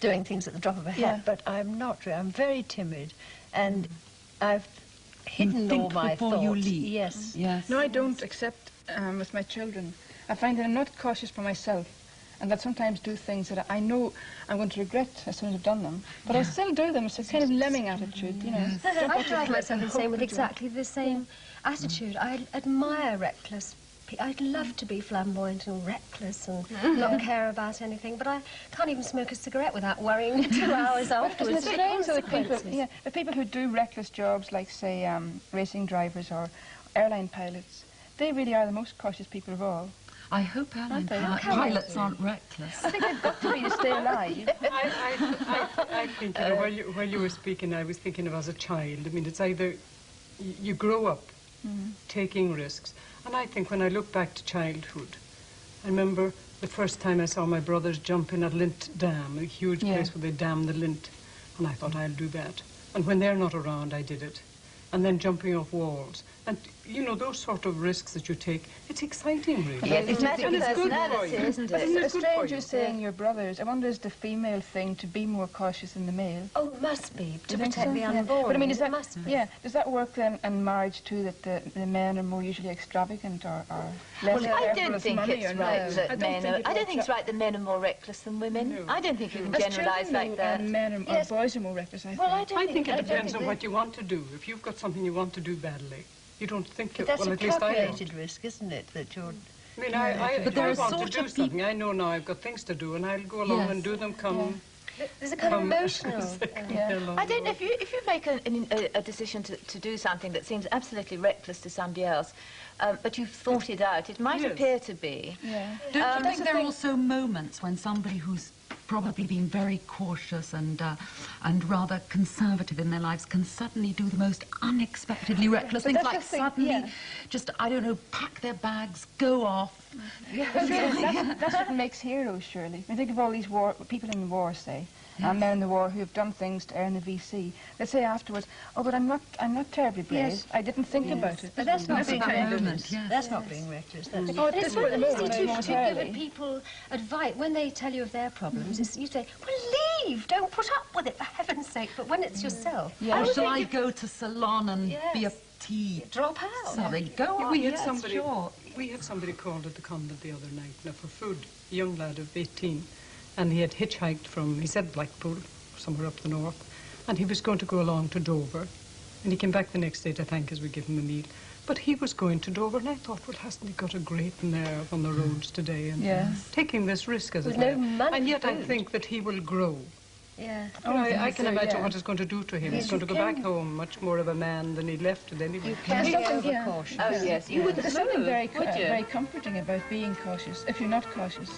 doing things at the drop of a hat, but I'm not really. I'm very timid, and I've hidden all my thoughts. You leap. Yes. Yes. No, I don't, except with my children. I find that I'm not cautious for myself, and that sometimes do things that I know I'm going to regret as soon as I've done them, but I still do them. It's a kind of lemming attitude, you know. I find myself the same with exactly the same attitude. I admire reckless. I'd love to be flamboyant and reckless and not care about anything, but I can't even smoke a cigarette without worrying 2 hours afterwards. It's strange that the people who do reckless jobs, like, say, racing drivers or airline pilots, they really are the most cautious people of all. I hope airline pilots aren't reckless. I think they've got to be to stay alive. I think, you know, while you were speaking, I was thinking of as a child. I mean, it's either you grow up taking risks. And I think when I look back to childhood, I remember the first time I saw my brothers jump in a lint dam, a huge place where they dam the lint. And I thought, I'll do that. And when they're not around, I did it. And then jumping off walls. And, you know, those sort of risks that you take, it's exciting, really. Yes, it's and it's good for you. Isn't it? It's strange you're saying your brothers. I wonder, is the female thing to be more cautious than the male? Oh, it must be, to protect so? the unborn. But I mean, is that, must be. Yeah, does that work then in marriage too, that the men are more usually extravagant or less Well, I careful don't with think money it's or right not? that men are... I don't think it's right that men are more reckless than women. No. I don't think you can That's generalise true, like that. men or boys are more reckless, I think. Well, I think it depends on what you want to do. If you've got something you want to do badly, you don't think... But that's well, a at least I don't. calculated risk, isn't it, that you're... I mean, if I want to do something, I know now I've got things to do, and I'll go along and do them come... There's a kind of emotional... I don't know, if you make a decision to do something that seems absolutely reckless to somebody else, but you've thought it out, it might appear to be. Yeah. Don't you think there are also moments when somebody who's probably been very cautious and rather conservative in their lives can suddenly do the most unexpectedly reckless things, like suddenly just, I don't know, pack their bags, go off. That's what makes heroes, surely. I think of all these people in the war, say, men in the war who have done things to earn the VC. They say afterwards, oh, but I'm not terribly brave. Yes. I didn't think about it. But that's not being reckless. Yes. That's not being reckless. That's But it's one of those institutions you give momentarily. people advice. When they tell you of their problems, you say, well, leave, don't put up with it, for heaven's sake. But when it's yourself... Or shall I go to salon and be a tea? Drop out. Sorry, go on. We had Yes, somebody. sure. We had somebody called at the convent the other night now for food. A young lad of 18, and he had hitchhiked from, he said, Blackpool, somewhere up the north, and he was going to go along to Dover, and he came back the next day to thank us. We give him a meal, but he was going to Dover, and I thought, well, hasn't he got a great nerve on the roads today, and taking this risk as it were. no money And yet for I food. think that he will grow. Yeah. Oh, I can imagine what it's going to do to him. He's going to go back home much more of a man than he left it anyway. You can be overcautious. Oh, yes, you wouldn't There's something move, very, would you? very comforting about being cautious, if you're not cautious.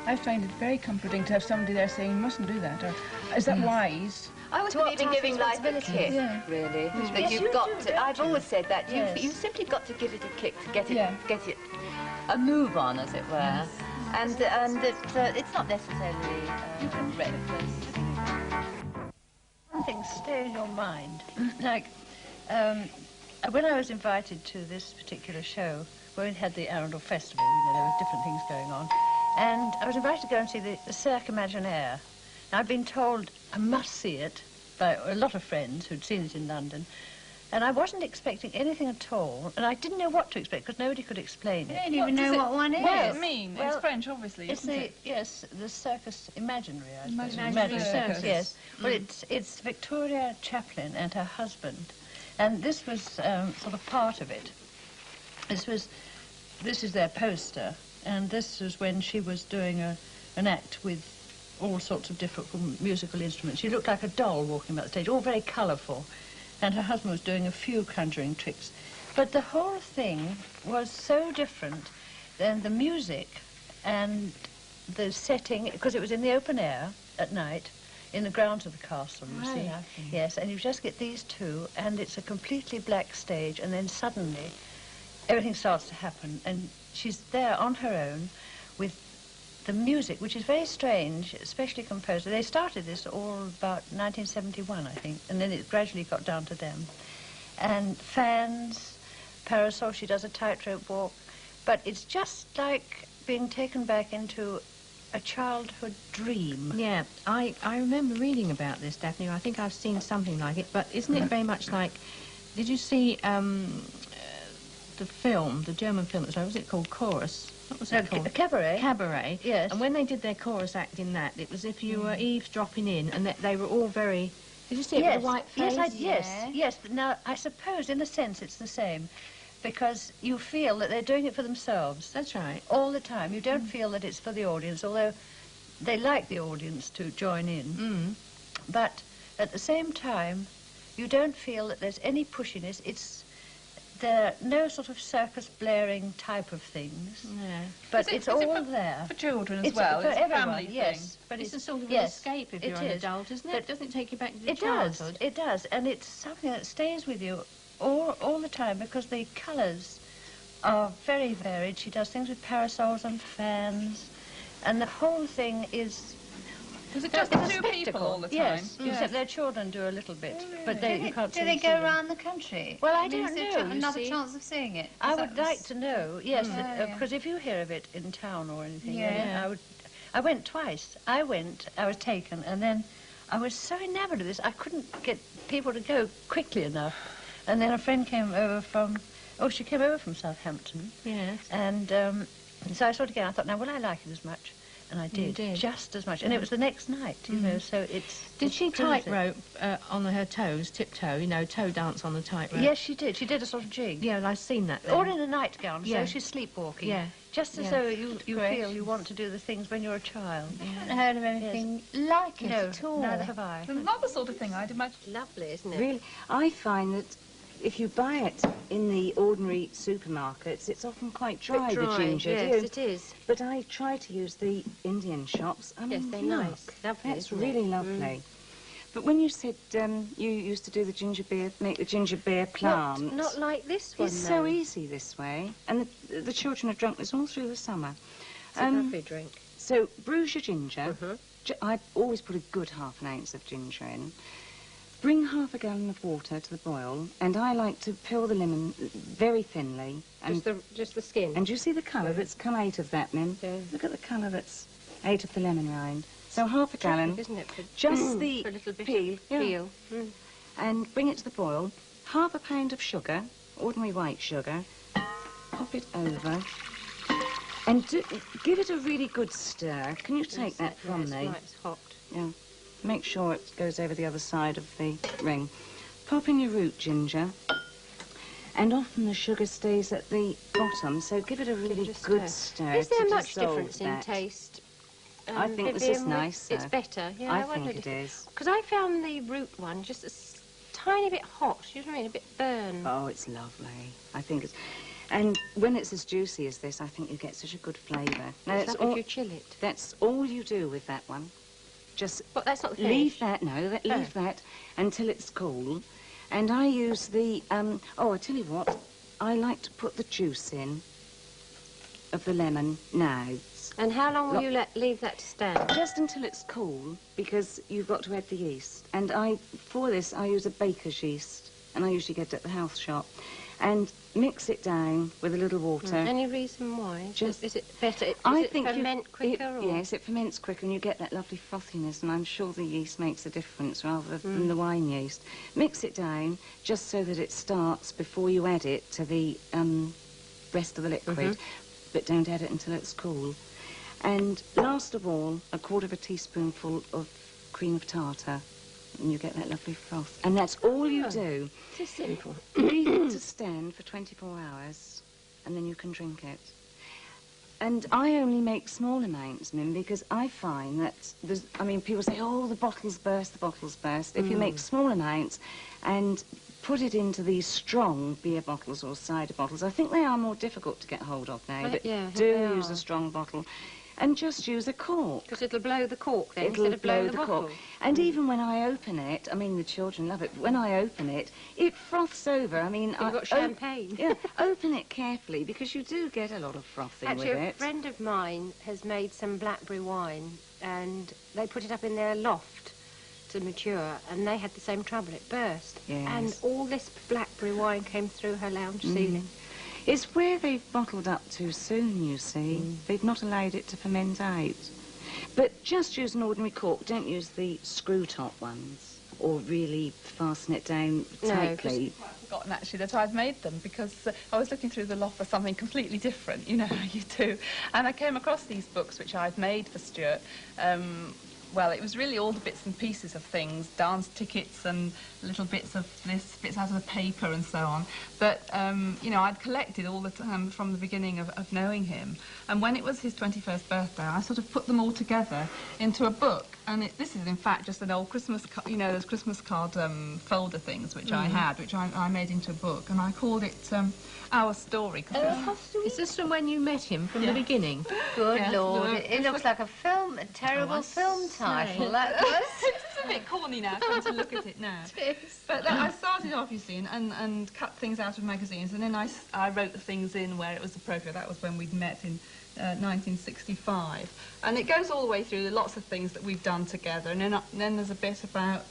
I find it very comforting to have somebody there saying, you mustn't do that, or is that wise? I always believe in giving life a kick, really. That you've got to. I've always said that. You've simply got to give it a kick to get it a move on, as it were. And it's not necessarily reckless. Things stay in your mind. Like, when I was invited to this particular show, where we had the Arundel Festival, you know, there were different things going on, and I was invited to go and see the Cirque Imaginaire. Now, I'd been told I must see it by a lot of friends who'd seen it in London, and I wasn't expecting anything at all, and I didn't know what to expect, because nobody could explain it. I don't even know what one is. What does it mean? It's French, obviously, It's isn't it? yes, the Circus Imaginary, I suppose. Imaginary Circus, Circus. yes. Well, it's Victoria Chaplin and her husband, and this was sort of part of it. This is their poster, and this was when she was doing an act with all sorts of different musical instruments. She looked like a doll walking about the stage, all very colourful, and her husband was doing a few conjuring tricks. But the whole thing was so different than the music and the setting, because it was in the open air at night, in the grounds of the castle, you see. Yes, and you just get these two, and it's a completely black stage, and then suddenly everything starts to happen, and she's there on her own with the music, which is very strange, especially composed. They started this all about 1971, I think, and then it gradually got down to them. And fans, parasol, she does a tightrope walk, but it's just like being taken back into a childhood dream. Yeah, I remember reading about this, Daphne. I think I've seen something like it, but isn't it very much like... Did you see the film, the German film, what was it called? Chorus? What was it called? Cabaret. Cabaret. Yes. And when they did their chorus act in that, it was if you were eavesdropping in, and they were all very... Did you see it with a white face? Yes. Now, I suppose, in a sense, it's the same, because you feel that they're doing it for themselves. That's right. All the time. You don't feel that it's for the audience, although they like the audience to join in. But at the same time, you don't feel that there's any pushiness. There are no sort of circus blaring type of things. Yeah. But it's all there. For children as It's well. for It's a everyone, family yes. thing. But It's a sort of yes, escape if it you're an is. adult, isn't it? But Doesn't it take you back to the It childhood? does. It does. And it's something that stays with you all the time, because the colours are very varied. She does things with parasols and fans, and the whole thing is... Was it just the two people all the time? Yes, except their children do a little bit, but you can't Do see they them go singing. around the country? Well, I mean, don't is there know, you another see. chance of seeing it? I would like to know, yes, Yeah, because if you hear of it in town or anything, Yeah. then I went twice. I was taken, and then I was so enamoured of this, I couldn't get people to go quickly enough. And then a friend came over she came over from Southampton. Yes. And so I saw it again. I thought, now, will I like it as much? And I did, just as much. And it was the next night, you know, so it's... Did she proves it. tightrope on her toes, tiptoe, you know, toe dance on the tightrope? Yes, she did. She did a sort of jig. Yeah, well, I've seen that then. Or in a nightgown, Yeah. so she's sleepwalking. Yeah. Just as Yeah. though you feel you want to do the things when you're a child. I haven't heard of anything like it No, at all. neither have I. Not the sort of thing I'd imagine. Lovely, isn't it? Really, I find that if you buy it in the ordinary supermarkets, it's often quite dry, the ginger. Yes, it is. But I try to use the Indian shops. I mean, Yes, they're look, nice. Lovely, that's isn't it? really lovely. But when you said you used to do the ginger beer, make the ginger beer plants... Not like this one, It's so easy this way. And the children have drunk this all through the summer. It's a lovely drink. So, bruise your ginger. I always put a good ½ ounce of ginger in. Bring ½ a gallon of water to the boil, and I like to peel the lemon very thinly. And Just the skin. and you see the colour that's come out of that, Mim? Yeah. Look at the colour that's out of the lemon rind. So ½ a gallon, Isn't it? just the For a little bit peel, of peel. and bring it to the boil. ½ a pound of sugar, ordinary white sugar. Pop it over, and give it a really good stir. Can you take that from me? Right, it's hot. Yeah. Make sure it goes over the other side of the ring. Pop in your root ginger. And often the sugar stays at the bottom, so give it a really good stir. Is there to much dissolve difference in that. taste? I think this Vivian, is nicer. It's better. Yeah, I wondered think it is. Because I found the root one just a tiny bit hot. You know what I mean? A bit burn. Oh, it's lovely. I think it's... And when it's as juicy as this, I think you get such a good flavour. Now, It's like if you chill it. That's all you do with that one. Just But that's not the leave finish. leave that until it's cool. And I use the, I tell you what, I like to put the juice in of the lemon now. And how long will you leave that to stand? Just until it's cool, because you've got to add the yeast. And for this, I use a baker's yeast, and I usually get it at the house shop. And mix it down with a little water. Any reason why? Is it better? I think it ferment quicker? Yes, it ferments quicker, and you get that lovely frothiness, and I'm sure the yeast makes a difference rather than the wine yeast. Mix it down just so that it starts before you add it to the rest of the liquid, but don't add it until it's cool. And last of all, a quarter of a teaspoonful of cream of tartar, and you get that lovely froth. And that's all you do. It's simple. Leave it to stand for 24 hours, and then you can drink it. And I only make small amounts, Mim, because I find that people say, oh, the bottles burst, the bottles burst. If you make small amounts and put it into these strong beer bottles or cider bottles, I think they are more difficult to get hold of now, but do use a strong bottle. And just use a cork. Because it'll blow the cork then, It'll instead of blow the cork. bottle. And even when I open it, I mean, the children love it, but when I open it, it froths over. I mean, You've got champagne. Yeah, open it carefully, because you do get a lot of frothing Actually, with a it. friend of mine has made some blackberry wine, and they put it up in their loft to mature, and they had the same trouble. It burst. Yes. And all this blackberry wine came through her lounge ceiling. It's where they've bottled up too soon, you see. They've not allowed it to ferment out. But just use an ordinary cork. Don't use the screw-top ones, or really fasten it down tightly. No, I've forgotten actually that I've made them, because I was looking through the loft for something completely different, you know how you do, and I came across these books which I've made for Stuart. Well, it was really all the bits and pieces of things, dance tickets and little bits of this, bits out of the paper and so on. But, you know, I'd collected all the time from the beginning of knowing him. And when it was his 21st birthday, I sort of put them all together into a book. And this is, in fact, just an old Christmas, you know, those Christmas card folder things which I had, which I made into a book. And I called it Our Story. Is this from when you met him, from the beginning? Good Lord, it looks like a film, a terrible film title, that was. It's a bit corny now, trying to look at it now. But I started off, you see, and cut things out of magazines, and then I wrote the things in where it was appropriate. That was when we'd met in 1965. And it goes all the way through, lots of things that we've done together. And then there's a bit about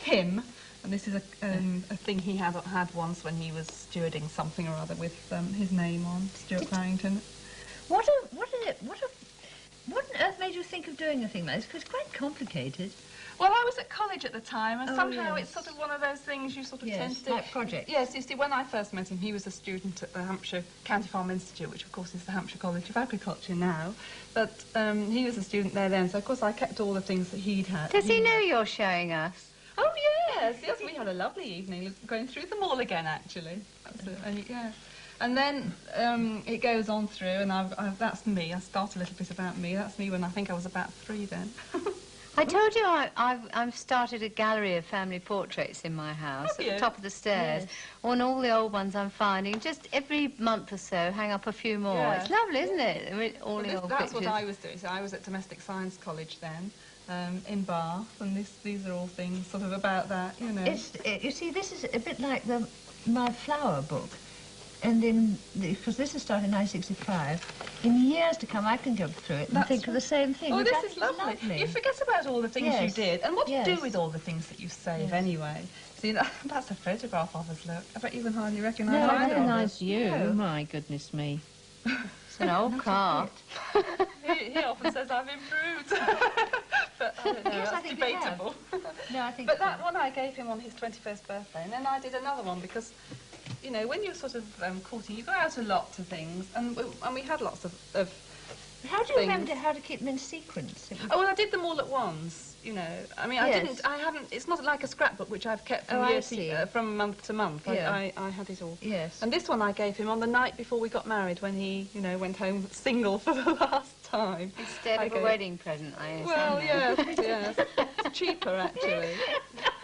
him, and this is a thing he had once when he was stewarding something or other with his name on, Stuart Barrington. What on earth made you think of doing a thing like this? Because it's quite complicated. Well, I was at college at the time, and somehow it's sort of one of those things you sort of tend to do. Like project. Yes, you see, when I first met him, he was a student at the Hampshire County Farm Institute, which of course is the Hampshire College of Agriculture now. But he was a student there then, so of course I kept all the things that he'd had. Does he know you're showing us? Oh, yes, we had a lovely evening going through them all again, actually. And then it goes on through, and that's me. I start a little bit about me. That's me when I think I was about 3 then. I told you I've started a gallery of family portraits in my house at the top of the stairs. Yes. On all the old ones I'm finding, just every month or so, hang up a few more. Yeah. It's lovely, isn't it? I mean, all the old that's pictures. What I was doing. So I was at Domestic Science College then, in Bath, and these are all things sort of about that, you know. You see, this is a bit like my flower book. And because this is started in 1965, in years to come I can go through it and think of the same thing. Oh, this is lovely. You forget about all the things you did, and what do you do with all the things that you save anyway? See, that's a photograph of us, look. I bet you can hardly recognise either of us. I recognise you. No. My goodness me. It's an old car. He often says I've improved. But I don't know, that's debatable. No, I think but that one I gave him on his 21st birthday, and then I did another one because, you know, when you're sort of courting, you go out a lot to things, and we had lots of How do you remember how to keep them in sequence? Oh, well, I did them all at once, you know. I mean, I haven't, it's not like a scrapbook which I've kept from from month to month. I had it all. Yes. And this one I gave him on the night before we got married, when he, you know, went home single for the last time. Instead of a wedding present, I assume. Well, yes. It's cheaper, actually.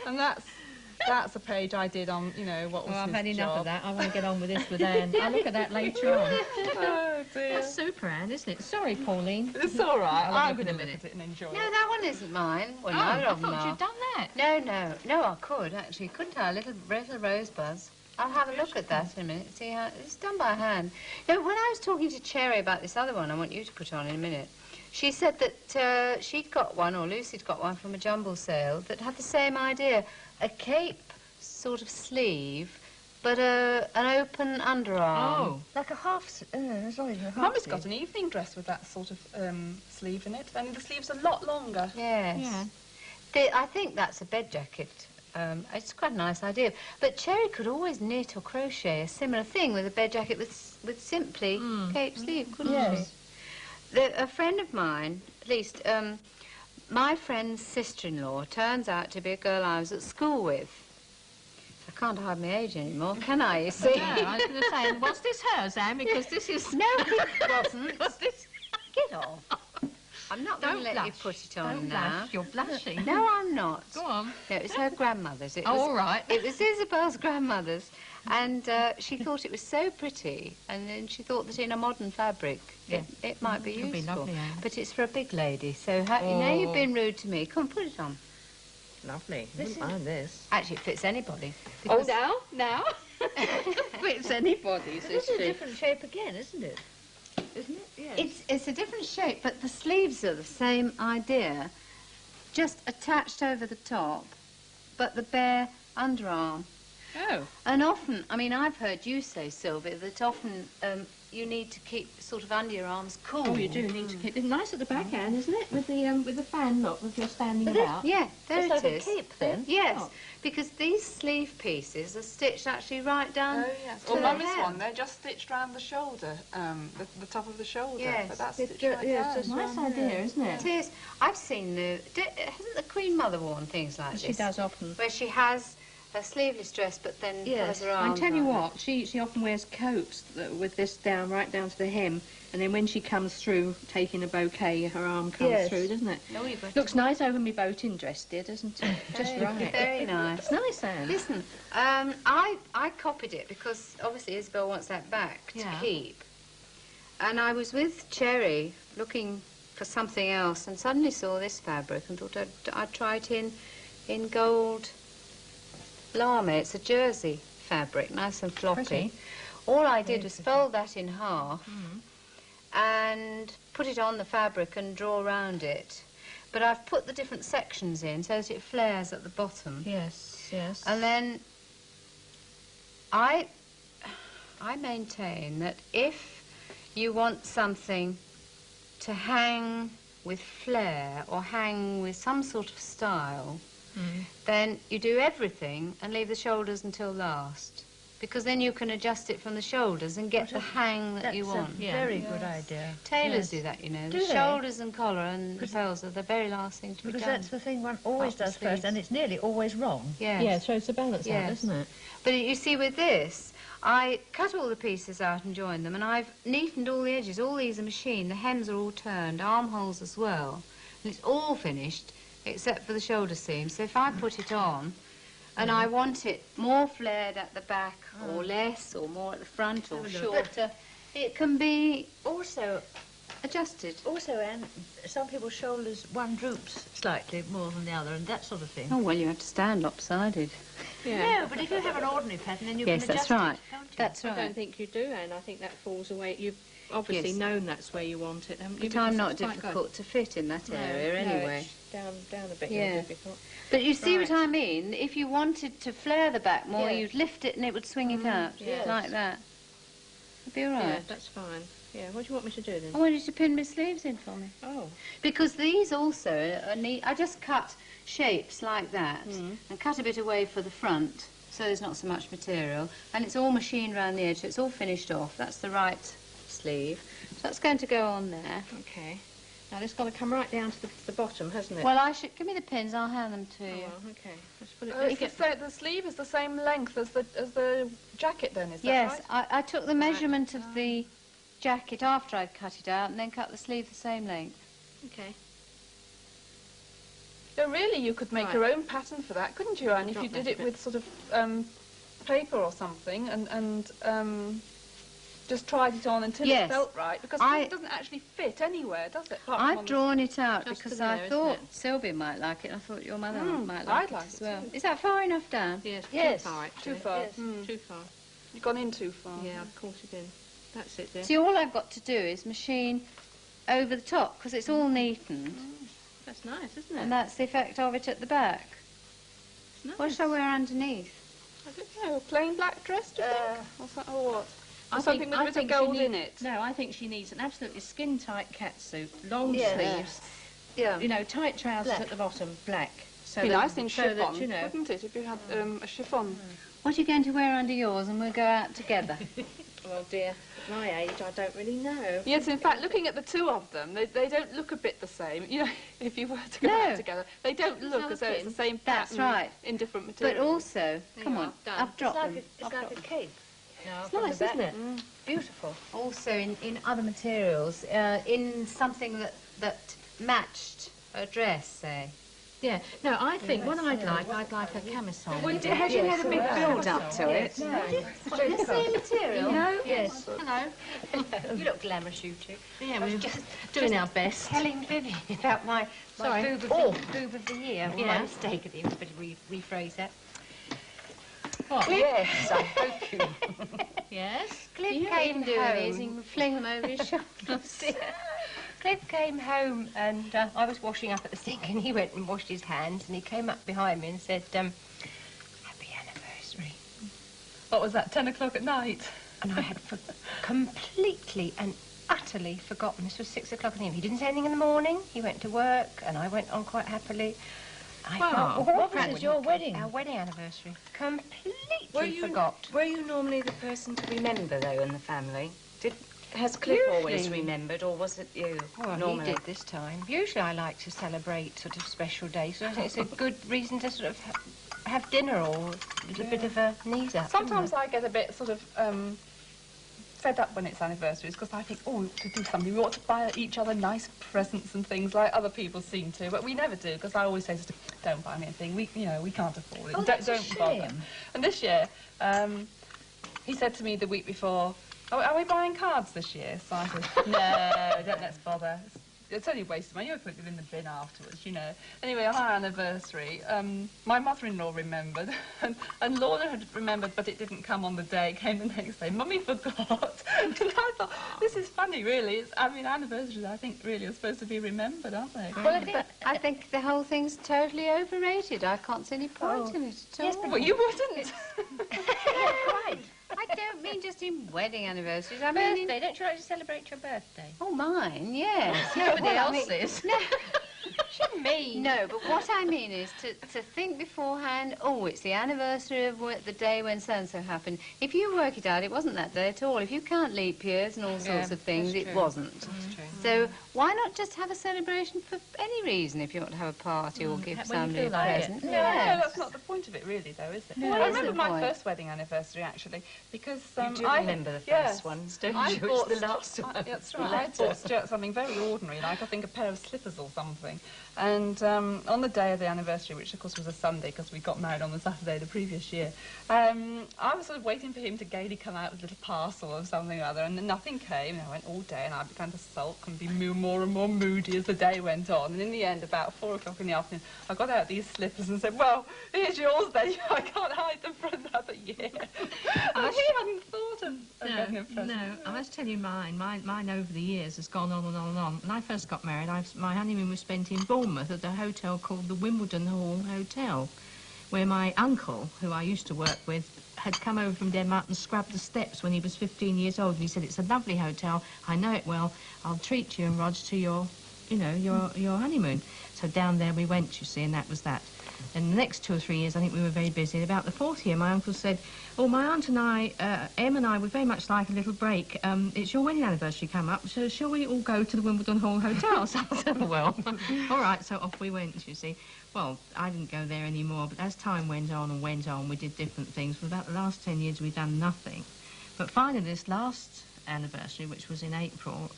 And that's a page I did on, you know, what was his I've had enough job. of that. I want to get on with this with Anne. I'll look at that later on. Oh, dear. That's super, Anne, isn't it? Sorry, Pauline. It's all right. I'm going to look at it and enjoy it. No, that one isn't mine. Well, I thought you'd done that. No, I could, actually. Couldn't I? Little rosebuds. I'll have a look at that in a minute, see how... It's done by hand. No, when I was talking to Cherry about this other one I want you to put on in a minute, she said that she'd got one, or Lucy'd got one from a jumble sale that had the same idea. A cape sort of sleeve, but an open underarm. Oh. Like a half... Mum's got an evening dress with that sort of sleeve in it, and the sleeve's a lot longer. Yes. Yeah. I think that's a bed jacket. It's quite a nice idea. But Cherry could always knit or crochet a similar thing with a bed jacket with simply cape sleeve, couldn't she? A friend of mine, at least, my friend's sister-in-law turns out to be a girl I was at school with. I can't hide my age anymore, can I, you see? No, I was going to say, was this hers, Anne? Because this is... No, it wasn't. Get off. I'm not going to let you put it on now. Blush. You're blushing. No, I'm not. Go on. No, it was her grandmother's. All right. It was Isabel's grandmother's. And she thought it was so pretty, and then she thought that in a modern fabric it might be useful. Be lovely, Anne. But it's for a big lady, so now you've been rude to me. Come on, put it on. Lovely. Wouldn't mind this. Actually, it fits anybody. Oh, now? Fits anybody, This is a different shape again, isn't it? Isn't it? Yes. It's a different shape, but the sleeves are the same idea, just attached over the top, but the bare underarm. Oh. And often, I mean, I've heard you say, Sylvia, that often you need to keep sort of under your arms cool. Oh, you do need to keep. It's nice at the back end, isn't it? With the fan lock, if you're standing about. Yeah, there It's it like is. a cape, then? Yes, Oh. because these sleeve pieces are stitched actually right down. Oh, yes. to Well, the Mummy's hem. one, they're just stitched round the shoulder, the top of the shoulder. Yes. But that's It's stitched right down. It's a nice idea, isn't it? It is. I've seen hasn't the Queen Mother worn things like this? She does often. Where she has a sleeveless dress, but then Yes. has her I arms. tell you around what, she often wears coats with this down, right down to the hem, and then when she comes through taking a bouquet, her arm comes Yes. through, doesn't it? No, you've got Looks nice over my boating dress, dear, doesn't it? Just right. Very nice. It's nice, Anne. Listen, I copied it because obviously Isabel wants that back to Yeah. keep. And I was with Cherry looking for something else and suddenly saw this fabric and thought I'd try it in gold lame. It's a jersey fabric, nice and floppy. Pretty. All I did was fold that in half and put it on the fabric and draw around it. But I've put the different sections in so that it flares at the bottom. Yes, yes. And then I maintain that if you want something to hang with flair or hang with some sort of style, then you do everything and leave the shoulders until last. Because then you can adjust it from the shoulders and get the hang that you want. That's a very good idea. Tailors do that, you know. Do The they? shoulders and collar and the pearls are the very last thing to be Because done. that's the thing one always After does first, sleeves. and it's nearly always wrong. Yes. Yeah, it throws the balance out, Yes. doesn't it? But you see, with this, I cut all the pieces out and joined them, and I've neatened all the edges. All these are machined. The hems are all turned, armholes as well. And it's all finished, except for the shoulder seam. So if I put it on, and I want it more flared at the back, or less, or more at the front, or shorter, it can be also adjusted. Also, Anne, some people's shoulders, one droops slightly more than the other, and that sort of thing. Oh, well, you have to stand lopsided. No, but if you have an ordinary pattern, then you Yes, can that's adjust right. it, can't you? That's I don't right. think you do, Anne. I think that falls away. You've obviously Yes. known that's where you want it, haven't you? But I'm Because not it's quite difficult to fit in that good. area No, anyway. it's down a bit Yeah. more difficult. But you see Right. what I mean? If you wanted to flare the back more, Yes. you'd lift it and it would swing it out, yes. like that. It'd be all Yeah, right. that's fine. Yeah, what do you want me to do then? I want you to pin my sleeves in for me. Oh. Because these also are neat. I just cut shapes like that and cut a bit away for the front so there's not so much material. And it's all machined around the edge, so it's all finished off. That's the right sleeve. So that's going to go on there. Okay. Now, this got to come right down to the bottom, hasn't it? Well, I should... Give me the pins, I'll hand them to Oh, you. well, okay. Let's put it... The sleeve is the same length as the jacket, then, is that Yes, right? I took the measurement of the jacket after I'd cut it out and then cut the sleeve the same length. Okay. So really, you could make Right. your own pattern for that, couldn't you, Anne? If Drop you did that it bit. with sort of paper or something and just tried it on until Yes. it felt right, because it doesn't actually fit anywhere, does it? apart from I've on the- drawn it out Just because to there, I isn't thought it? Sylvia might like it and I thought your mother might I'd like it like as it well. too. Is that far enough down? Yes, Yes. too far, actually. Too far. Yes. Too far. You've gone in too far. Yeah, I've caught it in. That's it, dear. See, all I've got to do is machine over the top because it's all neatened That's nice, isn't it? and that's the effect of it at the back. It's nice. What shall I wear underneath? I don't know, a plain black dress, do you think? Or what? I Or something with a bit of she gold needs- in it. No, I think she needs an absolutely skin-tight catsuit, long Yes. sleeves, Yeah. you know, tight trousers Black. at the bottom, black. So Be that, nice in so chiffon, that, you know, wouldn't it, if you had a chiffon? What are you going to wear under yours and we'll go out together? well, dear, at my age, I don't really know. Yes, in fact, looking at the two of them, they don't look a bit the same. You know, if you were to go No. out together, they don't look as though it's the same That's pattern right. in different But materials. also, come on, done. I've dropped them. It's like a cape. No, It's nice, isn't it? Beautiful. Also in other materials, in something that matched a dress, say. Yeah. No, I think what I'd like a camisole. Has you had a big build-up to it? The same material? No? Yes. Hello. You look glamorous, you two. Yeah, we're doing our best. Telling Vivian about my Sorry. boob of the year. Well, Yeah. my mistake at the end, but rephrase that. What? Yes, I hope you. Yes? Cliff You came can do home. these and fling them over his shoulders. Cliff came home and I was washing up at the sink and he went and washed his hands and he came up behind me and said, happy anniversary. what was that, 10 o'clock at night? And I had completely and utterly forgotten. This was 6 o'clock in the evening. He didn't say anything in the morning. He went to work, and I went on quite happily. What was your wedding? Our wedding anniversary. Completely forgot. Were you normally the person to remember, though, in the family? Has Cliff always remembered, or was it you? Well, normally? he did this time. Usually I like to celebrate sort of special days, so I think it's a good reason to sort of have dinner or a little bit of a knees-up. Sometimes I get a bit sort of fed up when it's anniversaries, because I think, oh, to do something, we ought to buy each other nice presents and things like other people seem to, but we never do, because I always say, don't buy me anything, we can't afford it. Oh, don't bother. And this year, he said to me the week before, oh, are we buying cards this year? So I said, no, don't let's bother. It's only a waste of money. You'll put it in the bin afterwards, you know. Anyway, on our anniversary, my mother-in-law remembered, and Lorna had remembered, but it didn't come on the day. It came the next day. Mummy forgot. And I thought, this is funny, really. Anniversaries, I think, really are supposed to be remembered, aren't they? Well, I think the whole thing's totally overrated. I can't see any point in it at all. Yes, but well, you wouldn't. Right. I don't mean just in wedding anniversaries. I mean birthday. Don't you like to celebrate your birthday? Oh, mine, yes. Nobody else's. No. What do you mean? No, but what I mean is to think beforehand, oh, it's the anniversary of the day when so-and-so happened. If you work it out, it wasn't that day at all. If you count leap years and all sorts of things, it wasn't. That's true. So why not just have a celebration for any reason if you want to have a party or give somebody a present? No, that's not the point of it, really, though, is it? No, I remember my first wedding anniversary, actually, because you do remember the first ones, don't you? Bought the last one. That's right. I bought Stuart something very ordinary, like I think a pair of slippers or something. And on the day of the anniversary, which of course was a Sunday because we got married on the Saturday the previous year, I was sort of waiting for him to gaily come out with a little parcel or something or other, and then nothing came. And I went all day, and I began to sulk and be more and more moody as the day went on. And in the end, about 4 o'clock in the afternoon, I got out these slippers and said, well, here's yours then. I can't hide them for another year. And he hadn't thought of getting a present. No, I must tell you mine. Mine over the years has gone on and on and on. When I first got married, my honeymoon was spent in Bournemouth at a hotel called the Wimbledon Hall Hotel, where my uncle, who I used to work with, had come over from Denmark and scrubbed the steps when he was 15 years old. And he said, it's a lovely hotel, I know it well, I'll treat you and Rog to your honeymoon. So down there we went, you see, and that was that. And the next 2 or 3 years, I think we were very busy. And about the 4th year, my uncle said, oh, my aunt and I, Em and I, would very much like a little break. It's your wedding anniversary come up, so shall we all go to the Wimbledon Hall Hotel? So I said, well, all right, so off we went, you see. Well, I didn't go there anymore, but as time went on, we did different things. For about the last 10 years, we'd done nothing. But finally, this last anniversary, which was in April,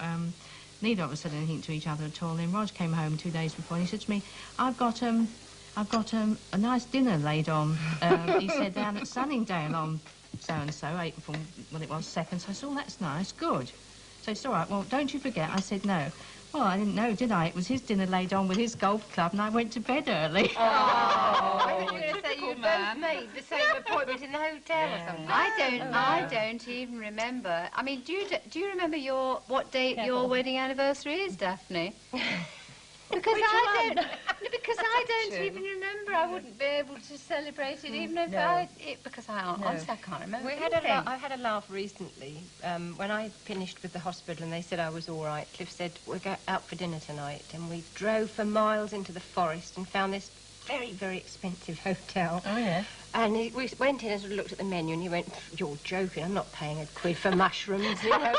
neither of us said anything to each other at all. And then Rog came home 2 days before, and he said to me, I've got a nice dinner laid on, he said, down at Sunningdale on so-and-so, April, well, it was 2nd. So I said, oh, that's nice, good. So it's all right, well, don't you forget. I said, no. Well, I didn't know, did I? It was his dinner laid on with his golf club, and I went to bed early. Oh, I thought you were going to say you both made the same appointment in the hotel or something. I don't even remember. I mean, do you remember what date your wedding anniversary is, Daphne? Because I don't even remember. I wouldn't be able to celebrate it, even if honestly, I can't remember. I had a laugh recently when I finished with the hospital and they said I was all right. Cliff said, we're going out for dinner tonight, and we drove for miles into the forest and found this very, very expensive hotel. Oh, yeah. And we went in and sort of looked at the menu, and he went, you're joking, I'm not paying a quid for mushrooms, you know.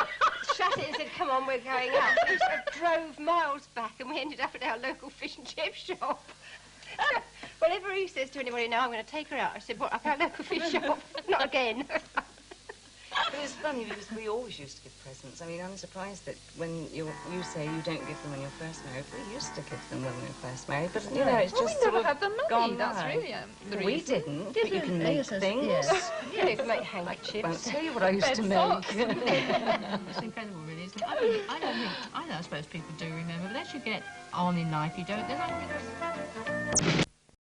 Shut it and said, come on, we're going out. We sort of drove miles back, and we ended up at our local fish and chip shop. So, whenever he says to anybody, now I'm going to take her out, I said, what, up our local fish shop? Not again. But it's funny because we always used to give presents. I mean, I'm surprised that when you say you don't give them when you're first married. We used to give them when we were first married, but you know, it's just we never had the money. Gone That's by. really the reason. We didn't. But you can make things. Yes. You can make handkerchiefs. I won't tell you what I used to make. It's incredible, really, isn't it? I suppose people do remember, but as you get on in life, you don't. Then I think